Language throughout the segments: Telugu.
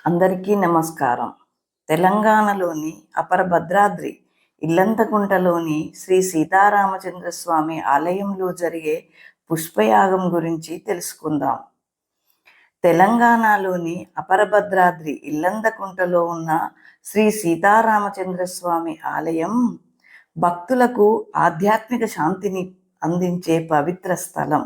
అందరికీ నమస్కారం. తెలంగాణలోని అపర భద్రాద్రి ఇల్లంతకుంటలోని శ్రీ సీతారామచంద్ర స్వామి ఆలయంలో జరిగే పుష్పయాగం గురించి తెలుసుకుందాం. తెలంగాణలోని అపర భద్రాద్రి ఇల్లంతకుంటలో ఉన్న శ్రీ సీతారామచంద్ర స్వామి ఆలయం భక్తులకు ఆధ్యాత్మిక శాంతిని అందించే పవిత్ర స్థలం.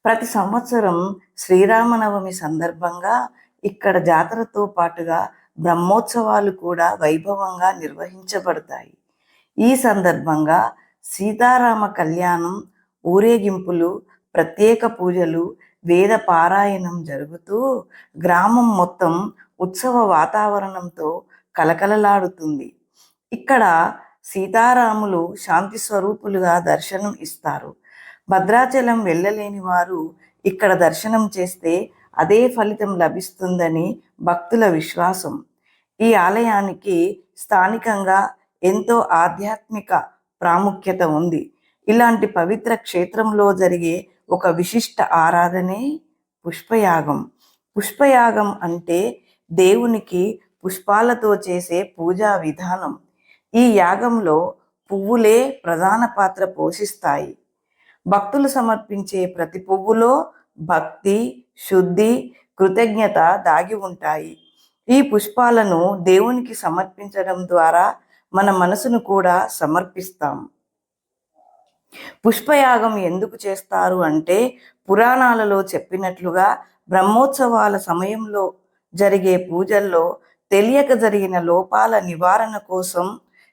ప్రతి సంవత్సరం శ్రీరామనవమి సందర్భంగా ఇక్కడ జాతరతో పాటుగా బ్రహ్మోత్సవాలు కూడా వైభవంగా నిర్వహించబడతాయి. ఈ సందర్భంగా సీతారామ కళ్యాణం, ఊరేగింపులు, ప్రత్యేక పూజలు, వేద పారాయణం జరుగుతూ గ్రామం మొత్తం ఉత్సవ వాతావరణంతో కలకలలాడుతుంది. ఇక్కడ సీతారాములు శాంతి స్వరూపులుగా దర్శనం ఇస్తారు. భద్రాచలం వెళ్ళలేని వారు ఇక్కడ దర్శనం చేస్తే అదే ఫలితం లభిస్తుందని భక్తుల విశ్వాసం. ఈ ఆలయానికి స్థానికంగా ఎంతో ఆధ్యాత్మిక ప్రాముఖ్యత ఉంది. ఇలాంటి పవిత్ర క్షేత్రంలో జరిగే ఒక విశిష్ట ఆరాధనే పుష్పయాగం. పుష్పయాగం అంటే దేవునికి పుష్పాలతో చేసే పూజా విధానం. ఈ యాగంలో పువ్వులే ప్రధాన పాత్ర పోషిస్తాయి. భక్తులు సమర్పించే ప్రతి పువ్వులో భక్తి, శుద్ధి, కృతజ్ఞత దాగి ఉంటాయి. ఈ పుష్పాలను దేవునికి సమర్పించడం ద్వారా మన మనసును కూడా సమర్పిస్తాం. పుష్పయాగం ఎందుకు చేస్తారు అంటే, పురాణాలలో చెప్పినట్లుగా బ్రహ్మోత్సవాల సమయంలో జరిగే పూజల్లో తెలియక జరిగిన లోపాల నివారణ కోసం,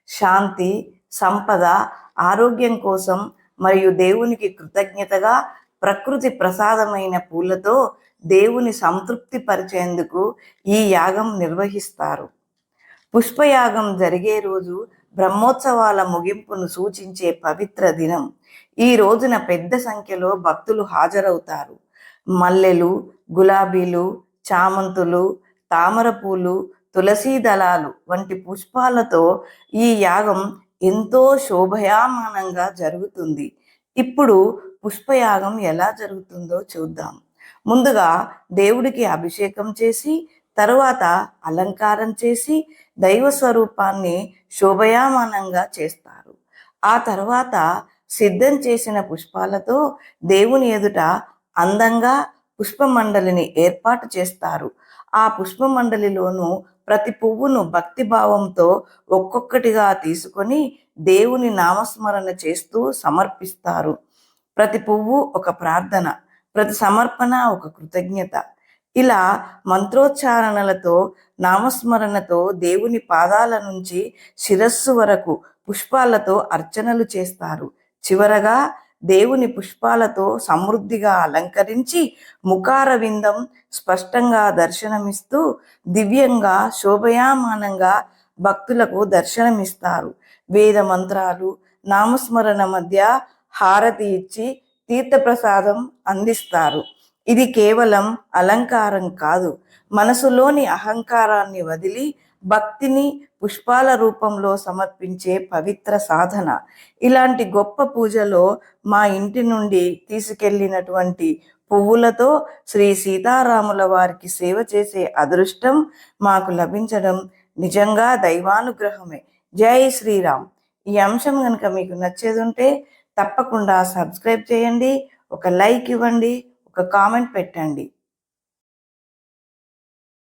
శాంతి, సంపద, ఆరోగ్యం కోసం మరియు దేవునికి కృతజ్ఞతగా ప్రకృతి ప్రసాదమైన పూలతో దేవుని సంతృప్తి పరిచేందుకు ఈ యాగం నిర్వహిస్తారు. పుష్పయాగం జరిగే రోజు బ్రహ్మోత్సవాల ముగింపును సూచించే పవిత్ర దినం. ఈ రోజున పెద్ద సంఖ్యలో భక్తులు హాజరవుతారు. మల్లెలు, గులాబీలు, చామంతులు, తామర పూలు, తులసీ దళాలు వంటి పుష్పాలతో ఈ యాగం ఎంతో శోభయామానంగా జరుగుతుంది. ఇప్పుడు పుష్పయాగం ఎలా జరుగుతుందో చూద్దాం. ముందుగా దేవుడికి అభిషేకం చేసి, తరువాత అలంకారం చేసి దైవ స్వరూపాన్ని శోభయామానంగా చేస్తారు. ఆ తర్వాత సిద్ధం చేసిన పుష్పాలతో దేవుని ఎదుట అందంగా పుష్పమండలిని ఏర్పాటు చేస్తారు. ఆ పుష్పమండలిలోనూ ప్రతి పువ్వును భక్తిభావంతో ఒక్కొక్కటిగా తీసుకొని దేవుని నామస్మరణ చేస్తూ సమర్పిస్తారు. ప్రతి పువ్వు ఒక ప్రార్థన, ప్రతి సమర్పణ ఒక కృతజ్ఞత. ఇలా మంత్రోచ్చారణలతో, నామస్మరణతో దేవుని పాదాల నుంచి శిరస్సు వరకు పుష్పాలతో అర్చనలు చేస్తారు. చివరగా దేవుని పుష్పాలతో సమృద్ధిగా అలంకరించి ముఖారవిందం స్పష్టంగా దర్శనమిస్తూ దివ్యంగా శోభయామానంగా భక్తులకు దర్శనమిస్తారు. వేద మంత్రాలు, నామస్మరణ మధ్య హారతి ఇచ్చి తీర్థప్రసాదం అందిస్తారు. ఇది కేవలం అలంకారం కాదు, మనసులోని అహంకారాన్ని వదిలి భక్తిని పుష్పాల రూపంలో సమర్పించే పవిత్ర సాధన. ఇలాంటి గొప్ప పూజలో మా ఇంటి నుండి తీసుకెళ్ళినటువంటి పువ్వులతో శ్రీ సీతారాముల వారికి సేవ చేసే అదృష్టం మాకు లభించడం నిజంగా దైవానుగ్రహమే. జై శ్రీరామ్. ఈ అంశం కనుక మీకు నచ్చేది ఉంటే తప్పకుండా సబ్స్క్రైబ్ చేయండి, ఒక లైక్ ఇవ్వండి, ఒక కామెంట్ పెట్టండి.